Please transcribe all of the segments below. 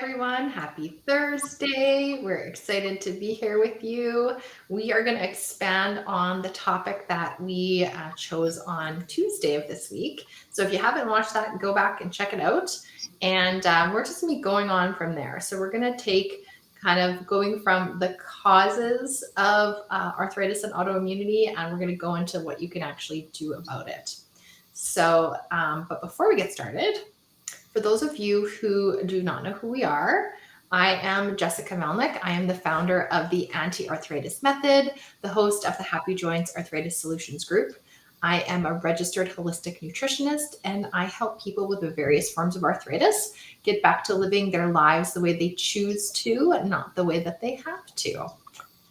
everyone. Happy Thursday. We're excited to be here with you. We are going to expand on the topic that we chose on Tuesday of this week. So if you haven't watched that, go back and check it out. And we're just going to be going on from there. So we're going to take kind of going from the causes of arthritis and autoimmunity, and we're going to go into what you can actually do about it. So, but before we get started, for those of you who do not know who we are, I am Jessica Melnick. I am the founder of the Anti-Arthritis Method, the host of the Happy Joints Arthritis Solutions Group. I am a registered holistic nutritionist, and I help people with the various forms of arthritis get back to living their lives the way they choose to, not the way that they have to.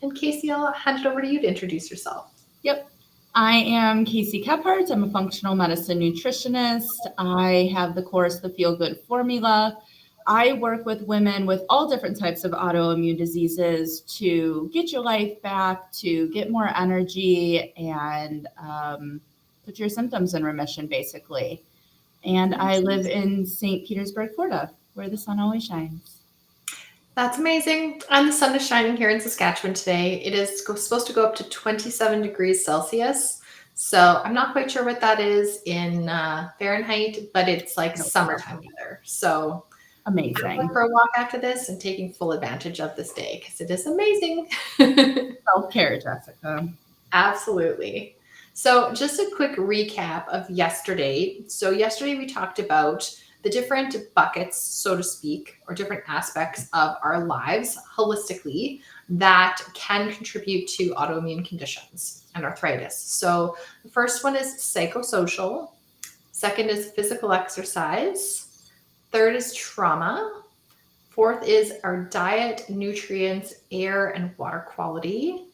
And Casey, I'll hand it over to you to introduce yourself. Yep. I am Casey Kephart. I'm a functional medicine nutritionist. I have the course, The Feel Good Formula. I work with women with all different types of autoimmune diseases to get your life back, to get more energy, and put your symptoms in remission, basically. And I live in St. Petersburg, Florida, where the sun always shines. That's amazing. And the sun is shining here in Saskatchewan today. It is supposed to go up to 27 degrees Celsius. So I'm not quite sure what that is in Fahrenheit, but it's like summertime weather. So amazing. I'm going for a walk after this and taking full advantage of this day because it is amazing. Self-care, Jessica. Absolutely. So just a quick recap of yesterday. So yesterday we talked about the different buckets, so to speak, or different aspects of our lives holistically that can contribute to autoimmune conditions and arthritis. So the first one is psychosocial. Second is physical exercise. Third is trauma. Fourth is our diet, nutrients, air, and water quality.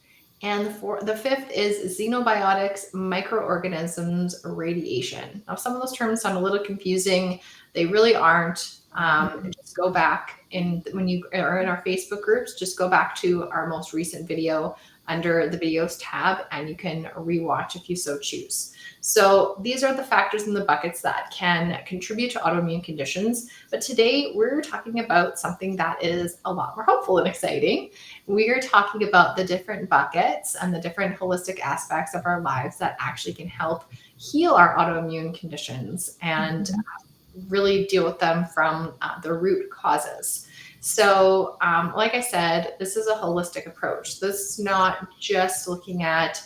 And the fifth is xenobiotics, microorganisms, radiation. Now, some of those terms sound a little confusing. They really aren't. Just go back when you are in our Facebook groups, just go back to our most recent video under the videos tab, and you can rewatch if you so choose. So these are the factors in the buckets that can contribute to autoimmune conditions. But today we're talking about something that is a lot more hopeful and exciting. We are talking about the different buckets and the different holistic aspects of our lives that actually can help heal our autoimmune conditions and really deal with them from the root causes. So, like I said, this is a holistic approach. This is not just looking at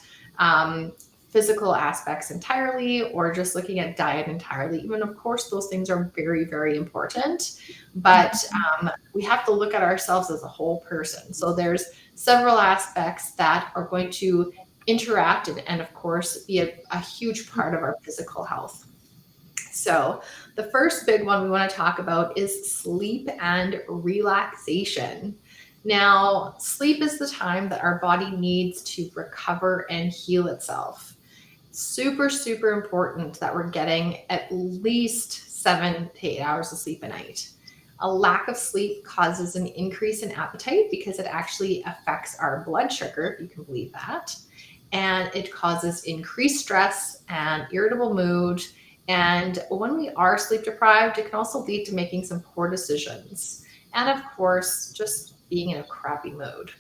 physical aspects entirely or just looking at diet entirely. Even, of course, those things are very, very important, but we have to look at ourselves as a whole person. So there's several aspects that are going to interact and of course, be a huge part of our physical health. So the first big one we want to talk about is sleep and relaxation. Now, sleep is the time that our body needs to recover and heal itself. Super, super important that we're getting at least 7 to 8 hours of sleep a night. A lack of sleep causes an increase in appetite because it actually affects our blood sugar, if you can believe that. And it causes increased stress and irritable mood. And when we are sleep deprived, it can also lead to making some poor decisions. And of course, just being in a crappy mood.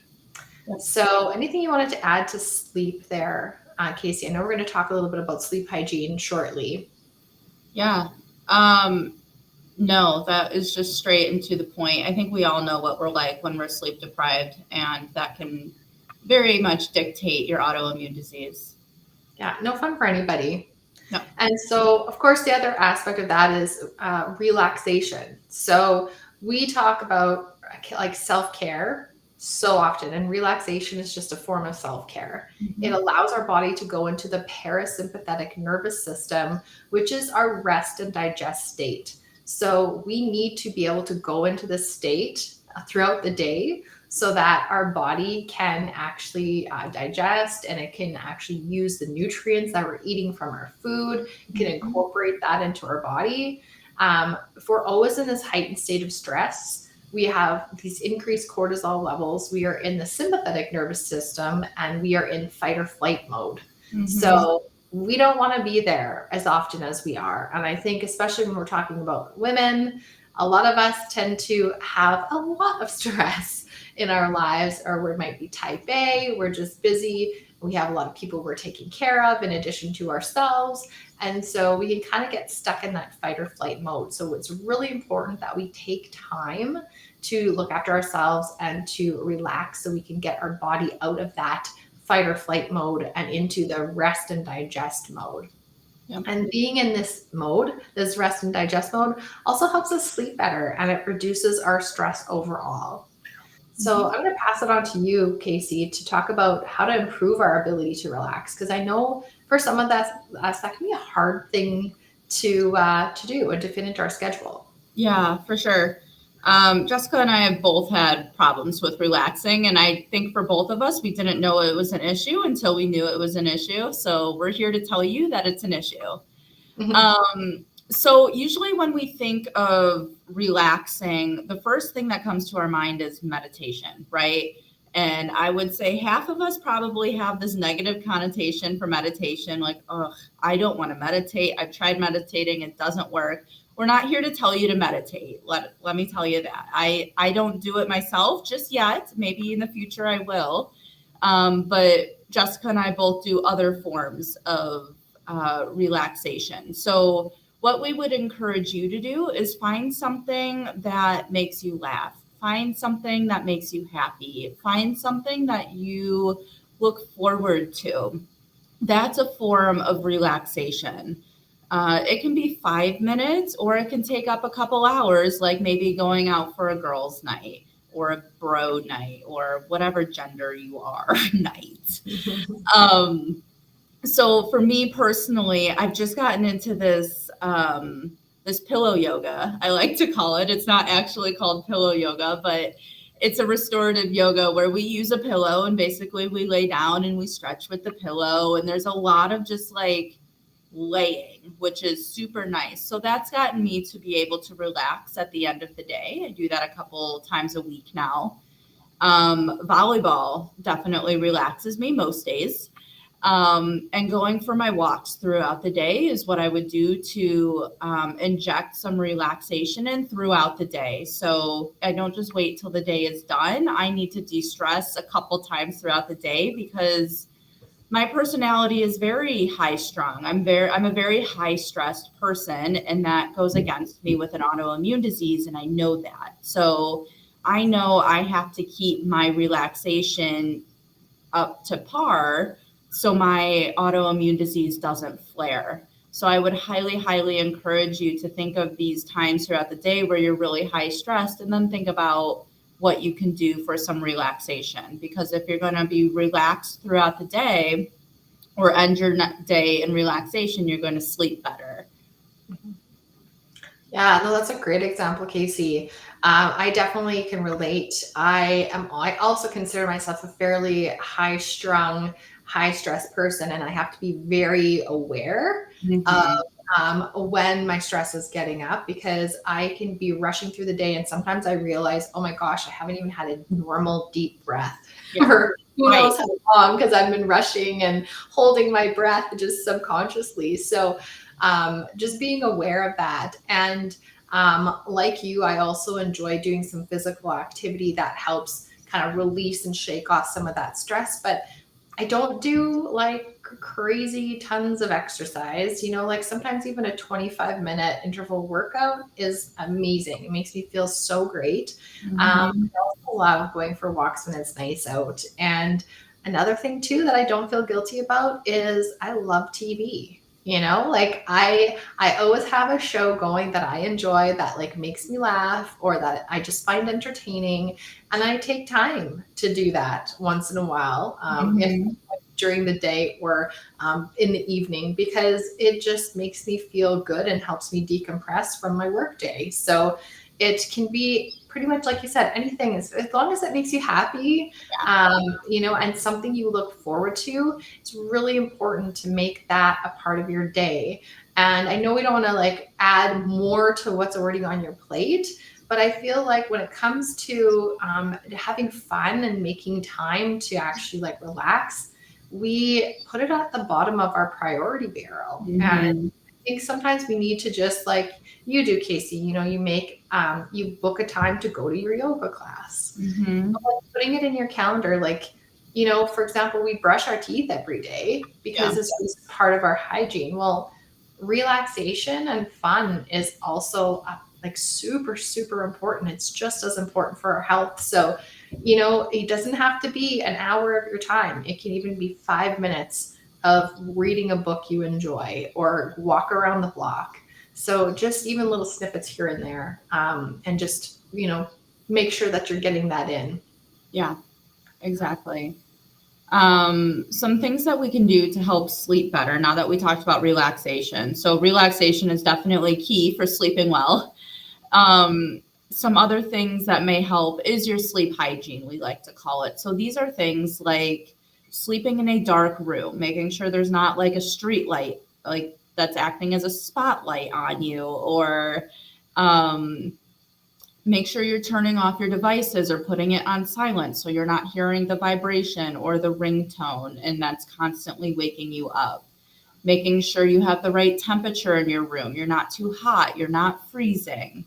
So anything you wanted to add to sleep there, Casey? I know we're going to talk a little bit about sleep hygiene shortly. Yeah. No, that is just straight and to the point. I think we all know what we're like when we're sleep deprived, and that can very much dictate your autoimmune disease. Yeah, no fun for anybody. No. And so, of course, the other aspect of that is relaxation. So we talk about like self-care so often, and relaxation is just a form of self-care. It allows our body to go into the parasympathetic nervous system, which is our rest and digest state. So we need to be able to go into this state throughout the day so that our body can actually digest, and it can actually use the nutrients that we're eating from our food. It can incorporate that into our body. If we're always in this heightened state of stress, we have these increased cortisol levels. We are in the sympathetic nervous system, and we are in fight or flight mode. So we don't want to be there as often as we are. And I think especially when we're talking about women, a lot of us tend to have a lot of stress in our lives, or we might be type A, we're just busy. We have a lot of people we're taking care of in addition to ourselves. And so we can kind of get stuck in that fight or flight mode. So it's really important that we take time to look after ourselves and to relax so we can get our body out of that fight or flight mode and into the rest and digest mode. Yep. And being in this mode, this rest and digest mode, also helps us sleep better and it reduces our stress overall. So I'm going to pass it on to you, Casey, to talk about how to improve our ability to relax. Because I know for some of us, that can be a hard thing to do and to fit into our schedule. Yeah, for sure. Jessica and I have both had problems with relaxing, and I think for both of us, we didn't know it was an issue until we knew it was an issue. So we're here to tell you that it's an issue. So usually when we think of relaxing, the first thing that comes to our mind is meditation, right? And I would say half of us probably have this negative connotation for meditation, like, oh, I don't want to meditate. I've tried meditating, it doesn't work. We're not here to tell you to meditate. Let me tell you that. I don't do it myself just yet. Maybe in the future I will. But Jessica and I both do other forms of relaxation. So what we would encourage you to do is find something that makes you laugh. Find something that makes you happy. Find something that you look forward to. That's a form of relaxation. It can be 5 minutes or it can take up a couple hours, like maybe going out for a girls' night or a bro night or whatever gender you are night. So for me personally, I've just gotten into this pillow yoga. I like to call it. It's not actually called pillow yoga, but it's a restorative yoga where we use a pillow and basically we lay down and we stretch with the pillow. And there's a lot of just like laying, which is super nice. So that's gotten me to be able to relax at the end of the day. I do that a couple times a week now. Volleyball definitely relaxes me most days. And going for my walks throughout the day is what I would do to inject some relaxation in throughout the day. So I don't just wait till the day is done. I need to de-stress a couple times throughout the day because my personality is very high strung. I'm a very high stressed person, and that goes against me with an autoimmune disease, and I know that. So I know I have to keep my relaxation up to par so my autoimmune disease doesn't flare. So I would highly, highly encourage you to think of these times throughout the day where you're really high stressed and then think about what you can do for some relaxation. Because if you're going to be relaxed throughout the day or end your day in relaxation, you're going to sleep better. Yeah, no, that's a great example, Casey. I definitely can relate. I also consider myself a fairly high strung, high stress person, and I have to be very aware of when my stress is getting up because I can be rushing through the day, and sometimes I realize, oh my gosh, I haven't even had a normal deep breath for who knows how long because I've been rushing and holding my breath just subconsciously. So just being aware of that. And like you, I also enjoy doing some physical activity that helps kind of release and shake off some of that stress. But I don't do like crazy tons of exercise, like sometimes even a 25-minute interval workout is amazing. It makes me feel so great. I also love going for walks when it's nice out. And another thing too that I don't feel guilty about is I love TV. Like I always have a show going that I enjoy that like makes me laugh or that I just find entertaining, and I take time to do that once in a while, if during the day or in the evening, because it just makes me feel good and helps me decompress from my work day. So it can be pretty much like you said, anything as long as it makes you happy, and something you look forward to. It's really important to make that a part of your day. And I know we don't want to like add more to what's already on your plate, but I feel like when it comes to having fun and making time to actually like relax, we put it at the bottom of our priority barrel. And think sometimes we need to just like you do, Casey, you book a time to go to your yoga class. Mm-hmm. But, like, putting it in your calendar, like, for example, we brush our teeth every day Yeah. because this is part of our hygiene. Well, relaxation and fun is also like super, super important. It's just as important for our health. So, it doesn't have to be an hour of your time. It can even be 5 minutes of reading a book you enjoy or walk around the block. So just even little snippets here and there, and just, make sure that you're getting that in. Yeah, exactly. Some things that we can do to help sleep better now that we talked about relaxation. So relaxation is definitely key for sleeping well. Um, some other things that may help is your sleep hygiene, we like to call it. So these are things like sleeping in a dark room, making sure there's not like a street light like that's acting as a spotlight on you, or um, make sure you're turning off your devices or putting it on silent so you're not hearing the vibration or the ringtone and that's constantly waking you up. Making sure you have the right temperature in your room. You're not too hot, you're not freezing.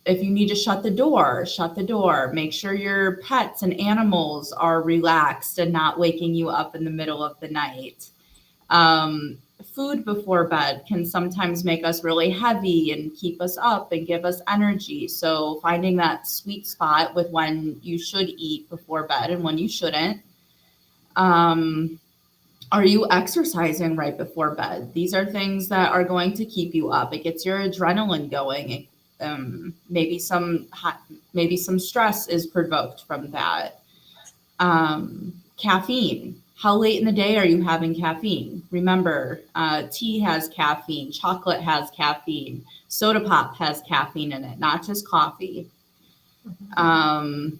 If you need to shut the door, shut the door. Make sure your pets and animals are relaxed and not waking you up in the middle of the night. Food before bed can sometimes make us really heavy and keep us up and give us energy. So, finding that sweet spot with when you should eat before bed and when you shouldn't. Um, are you exercising right before bed? These are things that are going to keep you up. It gets your adrenaline going. Maybe maybe some stress is provoked from that. Caffeine. How late in the day are you having caffeine? Remember, tea has caffeine, chocolate has caffeine, soda pop has caffeine in it, not just coffee. Um,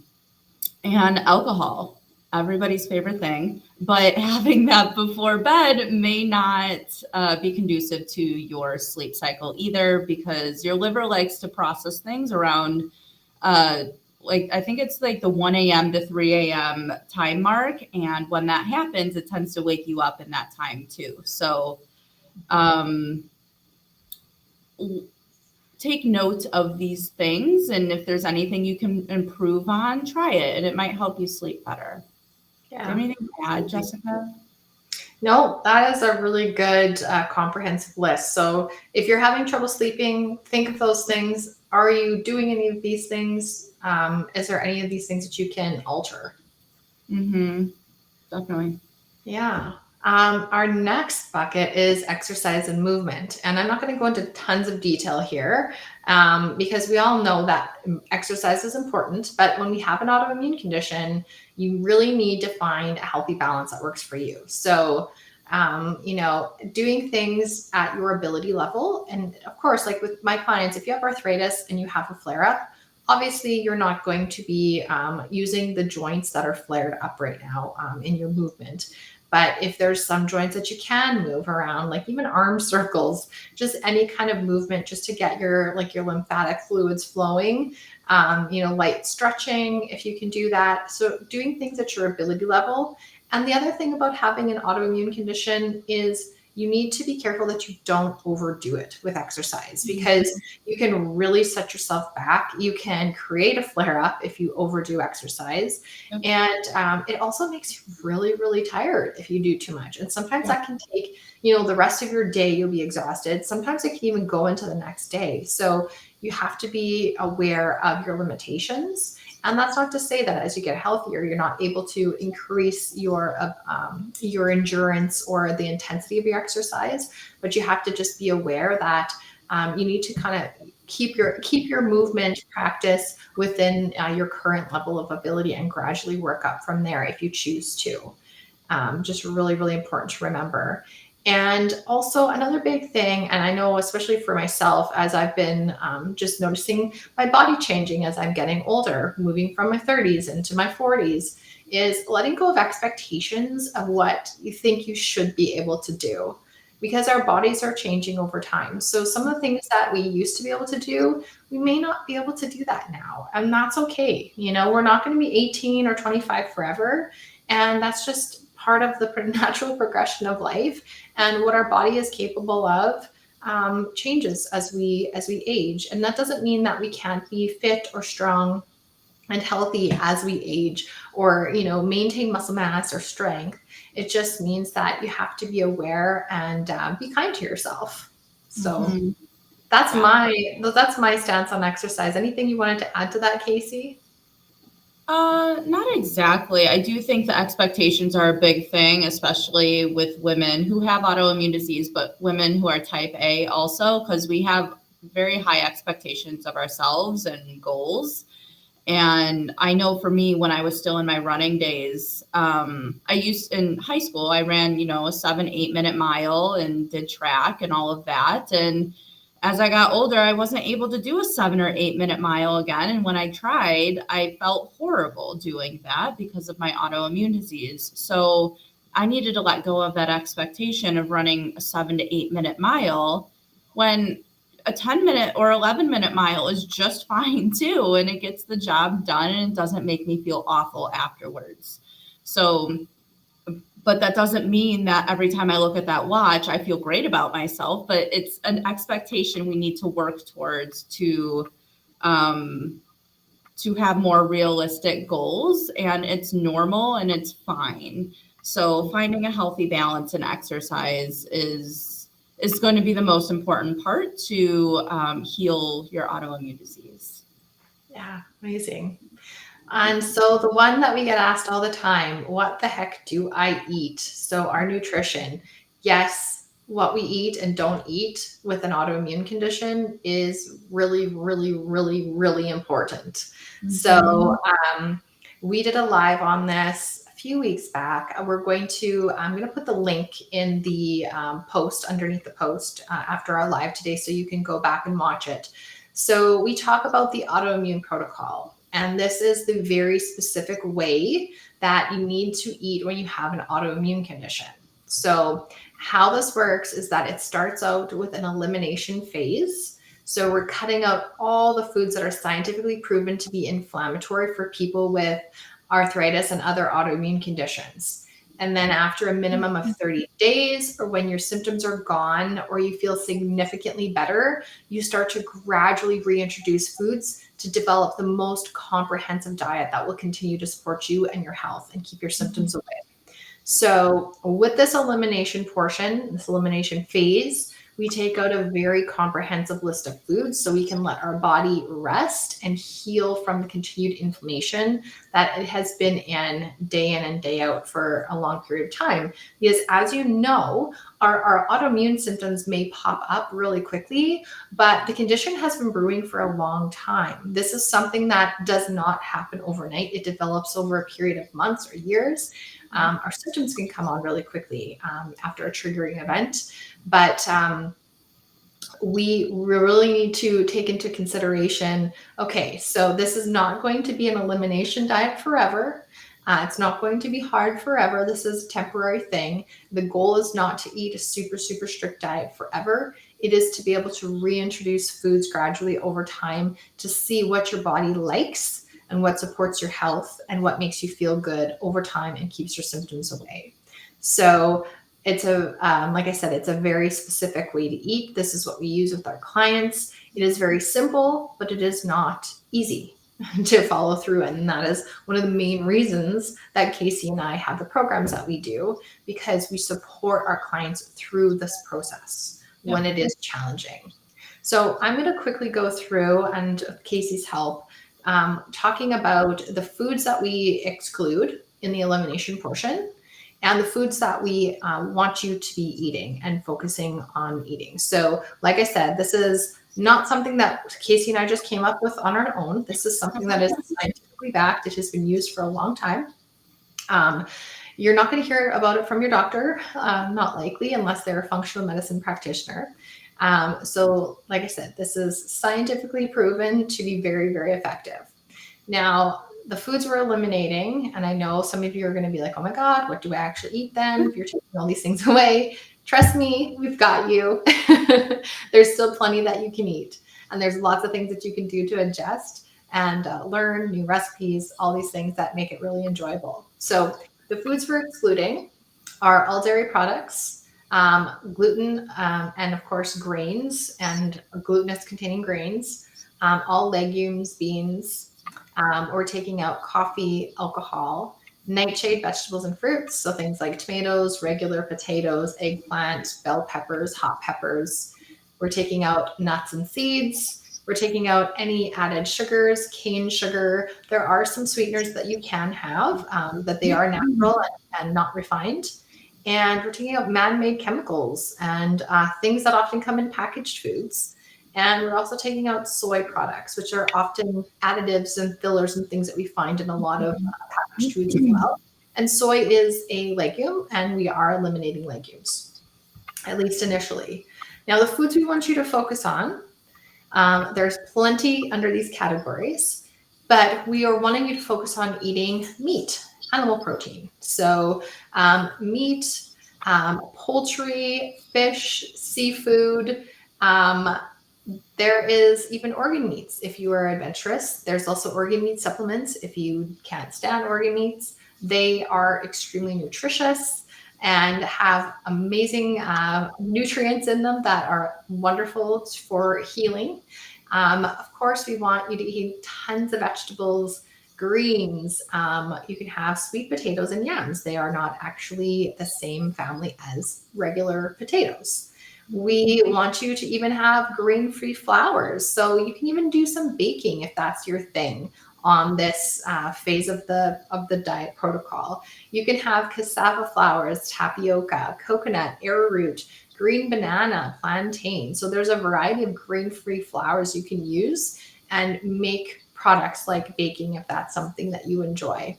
and alcohol, everybody's favorite thing, but having that before bed may not be conducive to your sleep cycle either, because your liver likes to process things around uh, like I think it's like the 1 a.m. to 3 a.m. time mark, and when that happens it tends to wake you up in that time too. So um, take note of these things, and if there's anything you can improve on, try it, and it might help you sleep better. Do you have Yeah. anything to add, Jessica? No, that is a really good comprehensive list. So if you're having trouble sleeping, think of those things. Are you doing any of these things? Is there any of these things that you can alter? Mm-hmm. Definitely. Yeah. Our next bucket is exercise and movement. And I'm not going to go into tons of detail here, because we all know that exercise is important. But when we have an autoimmune condition, you really need to find a healthy balance that works for you. So, doing things at your ability level. And of course, like with my clients, if you have arthritis and you have a flare up, obviously you're not going to be using the joints that are flared up right now in your movement. But if there's some joints that you can move around, like even arm circles, just any kind of movement just to get your lymphatic fluids flowing, light stretching, if you can do that. So doing things at your ability level. And the other thing about having an autoimmune condition is you need to be careful that you don't overdo it with exercise, because you can really set yourself back. You can create a flare up if you overdo exercise. Yep. And it also makes you really, really tired if you do too much. And sometimes Yep. that can take, the rest of your day, you'll be exhausted. Sometimes it can even go into the next day. So you have to be aware of your limitations. And that's not to say that as you get healthier, you're not able to increase your endurance or the intensity of your exercise, but you have to just be aware that you need to kind of keep your movement practice within your current level of ability and gradually work up from there if you choose to. Just really, really important to remember. And also another big thing, and I know especially for myself, as I've been just noticing my body changing as I'm getting older, moving from my 30s into my 40s, is letting go of expectations of what you think you should be able to do, because our bodies are changing over time. So some of the things that we used to be able to do, we may not be able to do that now. And that's okay. We're not going to be 18 or 25 forever. And that's just part of the natural progression of life, and what our body is capable of changes as we age. And that doesn't mean that we can't be fit or strong and healthy as we age, or maintain muscle mass or strength. It just means that you have to be aware and be kind to yourself. So Mhm. that's Yeah. my stance on exercise. Anything you wanted to add to that, Casey? Not exactly. I do think the expectations are a big thing, especially with women who have autoimmune disease, but women who are type A also, because we have very high expectations of ourselves and goals. And I know for me, when I was still in my running days, in high school, I ran, a 7, 8 minute mile and did track and all of that. And as I got older, I wasn't able to do a 7 or 8 minute mile again. And when I tried, I felt horrible doing that because of my autoimmune disease. So I needed to let go of that expectation of running a 7 to 8 minute mile when a 10 minute or 11 minute mile is just fine too. And it gets the job done and it doesn't make me feel awful afterwards. So, but that doesn't mean that every time I look at that watch, I feel great about myself, but it's an expectation we need to work towards um, to have more realistic goals, and it's normal and it's fine. So finding a healthy balance in exercise is going to be the most important part to heal your autoimmune disease. Yeah, amazing. And so the one that we get asked all the time, what the heck do I eat? So our nutrition, yes, what we eat and don't eat with an autoimmune condition is really, really, really, really important. So Mhm. we did a live on this a few weeks back. I'm going to put the link in the post underneath the post after our live today, so you can go back and watch it. So we talk about the autoimmune protocol, and this is the very specific way that you need to eat when you have an autoimmune condition. So how this works is that it starts out with an elimination phase. So we're cutting out all the foods that are scientifically proven to be inflammatory for people with arthritis and other autoimmune conditions. And then after a minimum of 30 days, or when your symptoms are gone or you feel significantly better, you start to gradually reintroduce foods to develop the most comprehensive diet that will continue to support you and your health and keep your symptoms away. So with this elimination portion, this elimination phase, we take out a very comprehensive list of foods so we can let our body rest and heal from the continued inflammation that it has been in and day out for a long period of time. Because as you know, our autoimmune symptoms may pop up really quickly, but the condition has been brewing for a long time. This is something that does not happen overnight. It develops over a period of months or years. Our symptoms can come on really quickly after a triggering event, but we really need to take into consideration, okay, so this is not going to be an elimination diet forever. It's not going to be hard forever. This is a temporary thing. The goal is not to eat a super, super strict diet forever. It is to be able to reintroduce foods gradually over time to see what your body likes and what supports your health and what makes you feel good over time and keeps your symptoms away. So it's like I said, it's a very specific way to eat. This is what we use with our clients. It is very simple, but it is not easy to follow through. And that is one of the main reasons that Casey and I have the programs that we do, because we support our clients through this process when it is challenging. So I'm going to quickly go through, and with Casey's help, talking about the foods that we exclude in the elimination portion and the foods that we want you to be eating and focusing on eating. So like I said, this is not something that Casey and I just came up with on our own. This is something that is scientifically backed. It has been used for a long time. You're not going to hear about it from your doctor, not likely, unless they're a functional medicine practitioner. So like I said, this is scientifically proven to be very, very effective. Now, the foods we're eliminating, and I know some of you are going to be like, oh my God, what do I actually eat then if you're taking all these things away? Trust me, we've got you. There's still plenty that you can eat. And there's lots of things that you can do to adjust and learn new recipes, all these things that make it really enjoyable. So the foods we're excluding are all dairy products, gluten, and of course grains and glutinous containing grains, all legumes, beans. We're taking out coffee, alcohol, nightshade vegetables and fruits, so things like tomatoes, regular potatoes, eggplant, bell peppers, hot peppers. We're taking out nuts and seeds. We're taking out any added sugars, cane sugar. There are some sweeteners that you can have, that they are natural and not refined. And we're taking out man-made chemicals and things that often come in packaged foods. And we're also taking out soy products, which are often additives and fillers and things that we find in a lot of packaged foods as well. And soy is a legume, and we are eliminating legumes, at least initially. Now, the foods we want you to focus on, there's plenty under these categories, but we are wanting you to focus on eating meat, animal protein. So meat, poultry, fish, seafood. There is even organ meats if you are adventurous. There's also organ meat supplements if you can't stand organ meats. They are extremely nutritious and have amazing nutrients in them that are wonderful for healing. Of course, we want you to eat tons of vegetables, greens. You can have sweet potatoes and yams. They are not actually the same family as regular potatoes. We want you to even have grain-free flours. So you can even do some baking if that's your thing on this phase of the diet protocol. You can have cassava flours, tapioca, coconut, arrowroot, green banana, plantain. So there's a variety of grain-free flours you can use and make products like baking if that's something that you enjoy.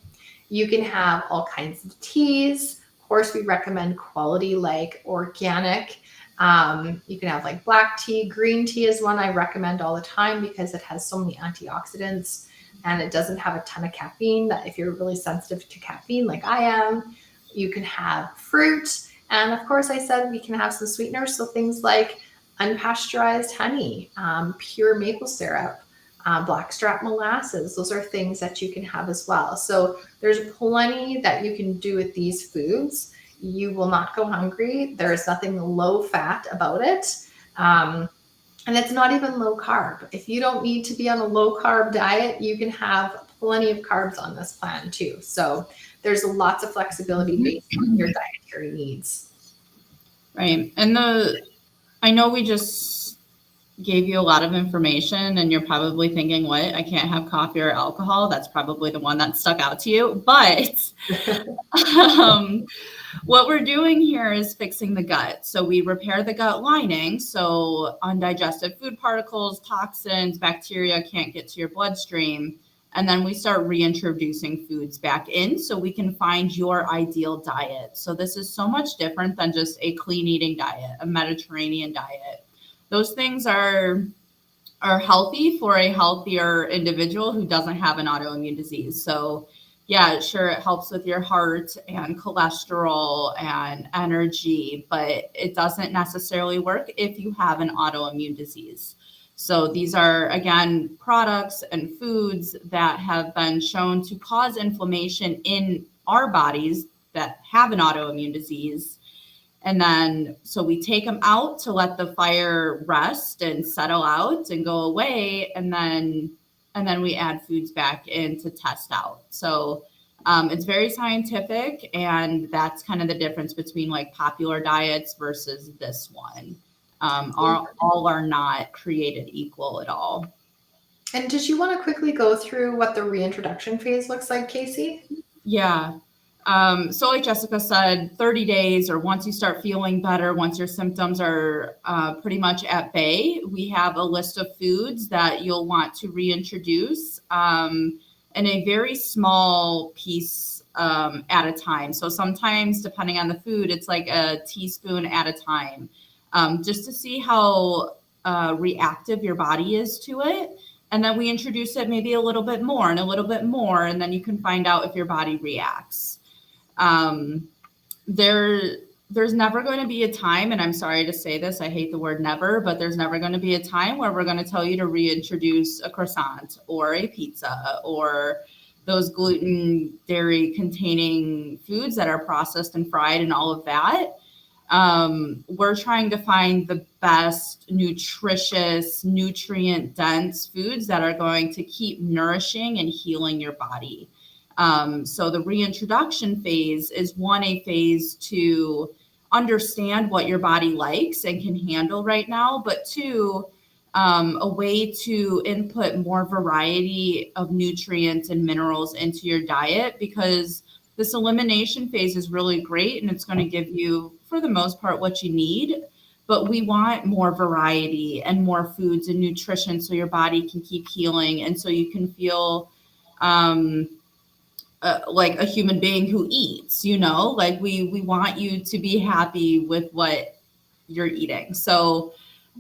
You can have all kinds of teas. Of course, we recommend quality like organic. You can have like black tea. Green tea is one I recommend all the time because it has so many antioxidants and it doesn't have a ton of caffeine. That if you're really sensitive to caffeine like I am, you can have fruit. And of course, I said we can have some sweeteners. So things like unpasteurized honey, pure maple syrup, blackstrap molasses. Those are things that you can have as well. So there's plenty that you can do with these foods. You will not go hungry. There is nothing low fat about it. And it's not even low carb. If you don't need to be on a low carb diet, you can have plenty of carbs on this plan too. So there's lots of flexibility based on your dietary needs. Right. And I know we just gave you a lot of information and you're probably thinking, what? I can't have coffee or alcohol. That's probably the one that stuck out to you. But what we're doing here is fixing the gut. So we repair the gut lining. So undigested food particles, toxins, bacteria can't get to your bloodstream. And then we start reintroducing foods back in so we can find your ideal diet. So this is so much different than just a clean eating diet, a Mediterranean diet. Those things are healthy for a healthier individual who doesn't have an autoimmune disease. So yeah, sure, it helps with your heart and cholesterol and energy, but it doesn't necessarily work if you have an autoimmune disease. So these are, again, products and foods that have been shown to cause inflammation in our bodies that have an autoimmune disease. And then, so we take them out to let the fire rest and settle out and go away. And then we add foods back in to test out. So it's very scientific, and that's kind of the difference between like popular diets versus this one. All are not created equal at all. And did you want to quickly go through what the reintroduction phase looks like, Casey? Yeah. So like Jessica said, 30 days or once you start feeling better, once your symptoms are pretty much at bay, we have a list of foods that you'll want to reintroduce in a very small piece at a time. So sometimes, depending on the food, it's like a teaspoon at a time, just to see how reactive your body is to it. And then we introduce it maybe a little bit more and a little bit more, and then you can find out if your body reacts. There's never going to be a time, and I'm sorry to say this, I hate the word never, but there's never going to be a time where we're going to tell you to reintroduce a croissant or a pizza or those gluten, dairy containing foods that are processed and fried and all of that. We're trying to find the best nutritious, nutrient dense foods that are going to keep nourishing and healing your body. So the reintroduction phase is a phase to understand what your body likes and can handle right now, but two, a way to input more variety of nutrients and minerals into your diet, because this elimination phase is really great and it's going to give you, for the most part, what you need. But we want more variety and more foods and nutrition so your body can keep healing and so you can feel like a human being who eats, like we want you to be happy with what you're eating. So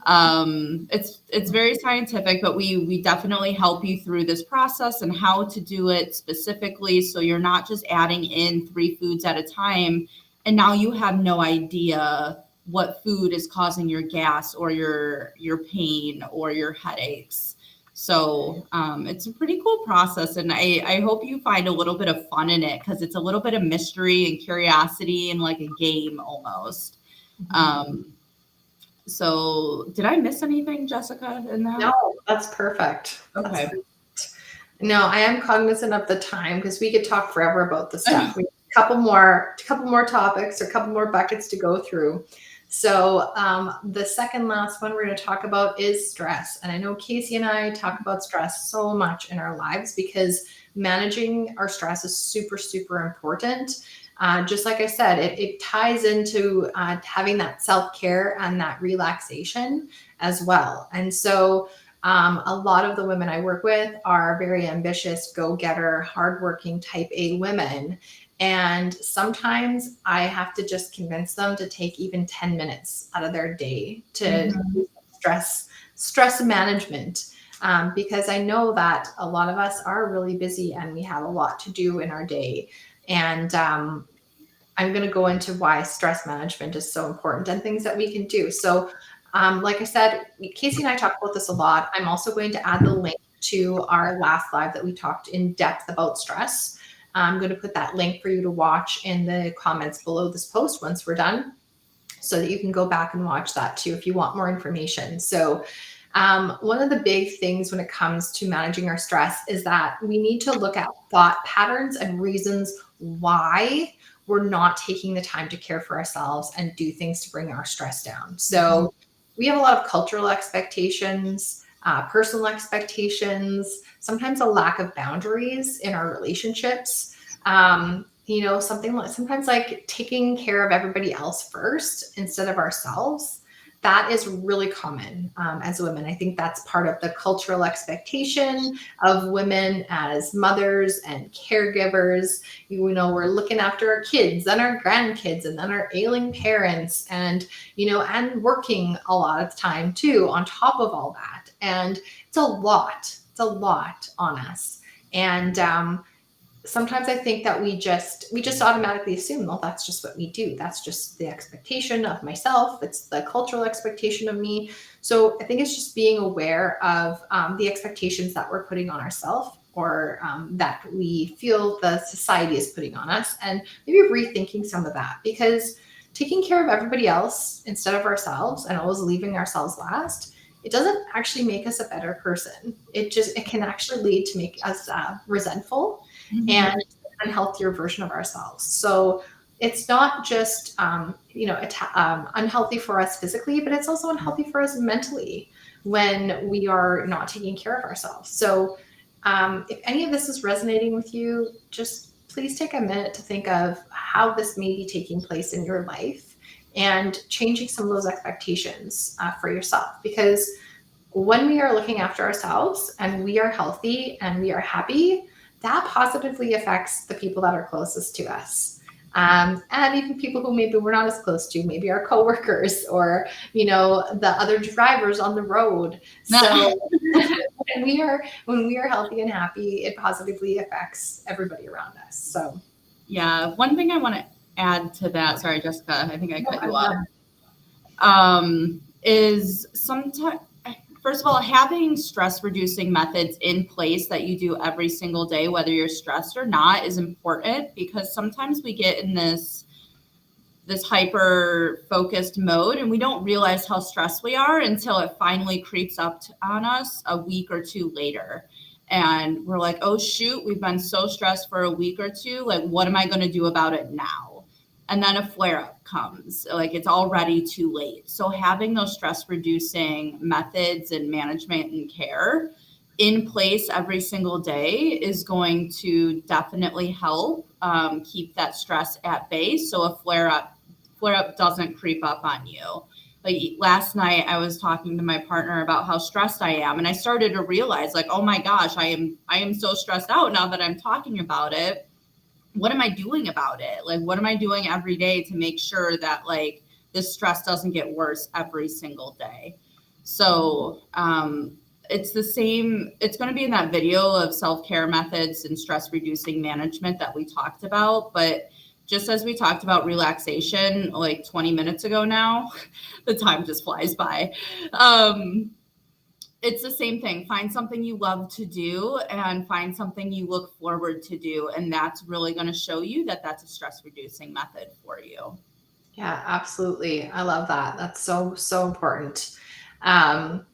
it's very scientific, but we definitely help you through this process and how to do it specifically, so you're not just adding in 3 foods at a time and now you have no idea what food is causing your gas or your pain or your headaches. So it's a pretty cool process, and I hope you find a little bit of fun in it, because it's a little bit of mystery and curiosity and like a game almost. So did I miss anything, Jessica, in that? No, that's perfect. Okay. No, I am cognizant of the time because we could talk forever about this stuff. We have a couple more topics or a couple more buckets to go through. So the second last one we're going to talk about is stress. And I know Casey and I talk about stress so much in our lives because managing our stress is super, super important. Just like I said, it ties into having that self-care and that relaxation as well. And so a lot of the women I work with are very ambitious, go-getter, hardworking type A women. And sometimes I have to just convince them to take even 10 minutes out of their day to do stress management. Because I know that a lot of us are really busy and we have a lot to do in our day. And I'm going to go into why stress management is so important and things that we can do. So like I said, Casey and I talk about this a lot. I'm also going to add the link to our last live that we talked in depth about stress. I'm going to put that link for you to watch in the comments below this post once we're done, so that you can go back and watch that too if you want more information. So one of the big things when it comes to managing our stress is that we need to look at thought patterns and reasons why we're not taking the time to care for ourselves and do things to bring our stress down. So we have a lot of cultural expectations, personal expectations, sometimes a lack of boundaries in our relationships. Sometimes like taking care of everybody else first instead of ourselves. That is really common as women. I think that's part of the cultural expectation of women as mothers and caregivers. We're looking after our kids, then our grandkids, and then our ailing parents, and working a lot of the time too on top of all that. And it's a lot. It's a lot on us. And sometimes I think that we just automatically assume, well, that's just what we do. That's just the expectation of myself. It's the cultural expectation of me. So I think it's just being aware of the expectations that we're putting on ourselves, or that we feel the society is putting on us, and maybe rethinking some of that, because taking care of everybody else instead of ourselves and always leaving ourselves last, it doesn't actually make us a better person. It can actually lead to make us resentful and an unhealthier version of ourselves. So it's not just unhealthy for us physically, but it's also unhealthy for us mentally when we are not taking care of ourselves. So if any of this is resonating with you, just please take a minute to think of how this may be taking place in your life and changing some of those expectations for yourself. Because when we are looking after ourselves and we are healthy and we are happy, that positively affects the people that are closest to us. And even people who maybe we're not as close to, maybe our coworkers or, the other drivers on the road. So when we are healthy and happy, it positively affects everybody around us. So yeah, one thing I want to add to that, sorry, Jessica, I think I cut you off, is sometimes First of all, having stress reducing methods in place that you do every single day, whether you're stressed or not, is important, because sometimes we get in this hyper focused mode and we don't realize how stressed we are until it finally creeps up on us a week or two later. And we're like, oh shoot, we've been so stressed for a week or two. Like, what am I going to do about it now? And then a flare up comes, like it's already too late. So having those stress reducing methods and management and care in place every single day is going to definitely help keep that stress at bay, so a flare up doesn't creep up on you. Like last night, I was talking to my partner about how stressed I am, and I started to realize, like, oh my gosh, I am so stressed out now that I'm talking about it. What am I doing about it? Like, what am I doing every day to make sure that like this stress doesn't get worse every single day? So it's the same. It's going to be in that video of self-care methods and stress reducing management that we talked about. But just as we talked about relaxation like 20 minutes ago now, the time just flies by. It's the same thing. Find something you love to do and find something you look forward to do. And that's really going to show you that that's a stress reducing method for you. Yeah, absolutely. I love that. That's so, so important. Um,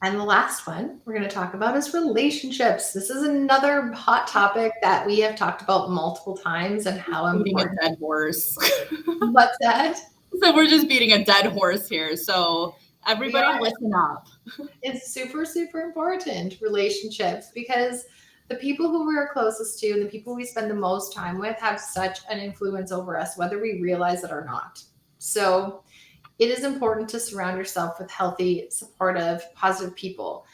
and the last one we're going to talk about is relationships. This is another hot topic that we have talked about multiple times, and how Beating important. a dead horse. What's that? So we're just beating a dead horse here. So everybody listen up. It's super, super important, relationships, because the people who we're closest to and the people we spend the most time with have such an influence over us, whether we realize it or not. So it is important to surround yourself with healthy, supportive, positive people.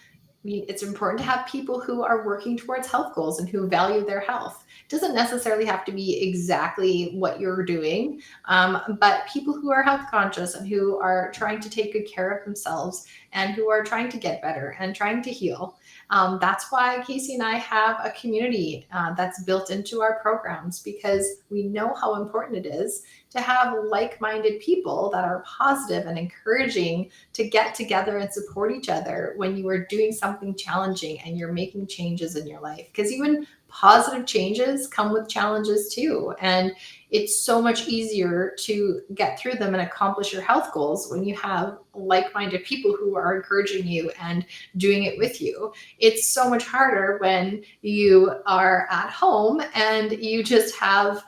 I mean, it's important to have people who are working towards health goals and who value their health. It doesn't necessarily have to be exactly what you're doing, but people who are health conscious and who are trying to take good care of themselves and who are trying to get better and trying to heal. That's why Casey and I have a community that's built into our programs, because we know how important it is to have like-minded people that are positive and encouraging to get together and support each other when you are doing something challenging and you're making changes in your life. Because even positive changes come with challenges too. And it's so much easier to get through them and accomplish your health goals when you have like-minded people who are encouraging you and doing it with you. It's so much harder when you are at home and you just have,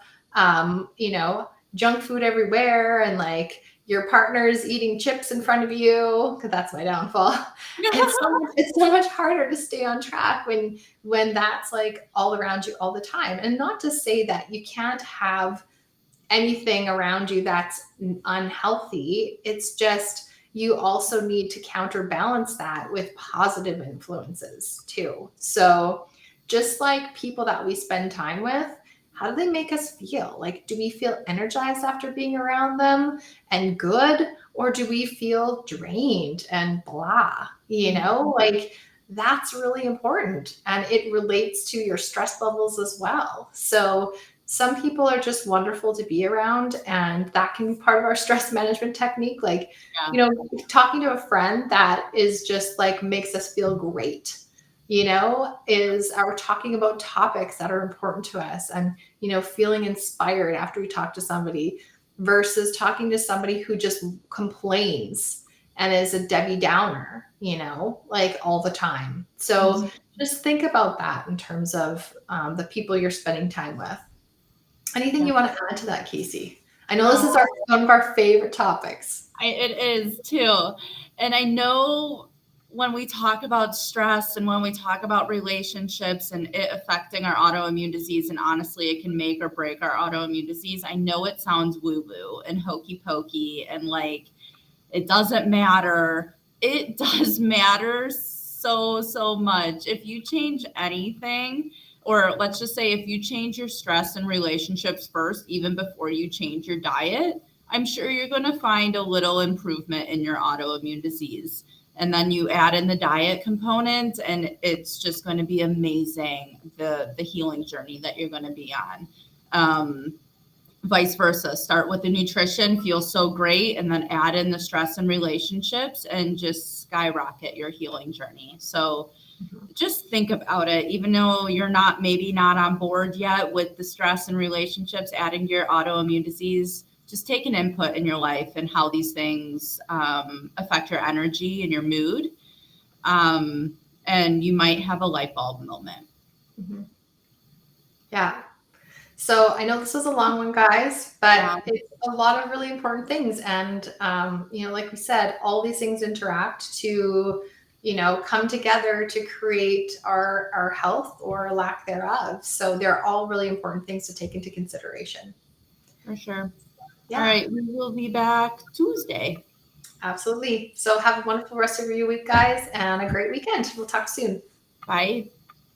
junk food everywhere, and your partner's eating chips in front of you, because that's my downfall. It's so much harder to stay on track when that's like all around you all the time. And not to say that you can't have anything around you that's unhealthy. It's just you also need to counterbalance that with positive influences too. So just like people that we spend time with, how do they make us feel? Like, do we feel energized after being around them and good? Or do we feel drained and blah? That's really important. And it relates to your stress levels as well. So some people are just wonderful to be around, and that can be part of our stress management technique. Talking to a friend that is just like makes us feel great, is our talking about topics that are important to us, and, feeling inspired after we talk to somebody, versus talking to somebody who just complains and is a Debbie Downer, all the time. So just think about that in terms of the people you're spending time with. Anything you want to add to that, Casey? I know this is one of our favorite topics. It is too. And I know when we talk about stress and when we talk about relationships and it affecting our autoimmune disease, and honestly, it can make or break our autoimmune disease. I know it sounds woo-woo and hokey pokey and like it doesn't matter. It does matter so, so much. If you change anything, or let's just say if you change your stress and relationships first, even before you change your diet, I'm sure you're going to find a little improvement in your autoimmune disease. And then you add in the diet component, and it's just going to be amazing, the healing journey that you're going to be on. vice versa. Start with the nutrition, feel so great, and then add in the stress and relationships and just skyrocket your healing journey. So just think about it, even though you're maybe not on board yet with the stress and relationships, adding to your autoimmune disease, just take an input in your life and how these things affect your energy and your mood. And you might have a light bulb moment. Mm-hmm. Yeah. So I know this was a long one, guys, but it's a lot of really important things. And, like we said, all these things interact to, come together to create our health or lack thereof. So they're all really important things to take into consideration. For sure. Yeah. All right. We will be back Tuesday. Absolutely. So have a wonderful rest of your week, guys, and a great weekend. We'll talk soon. Bye.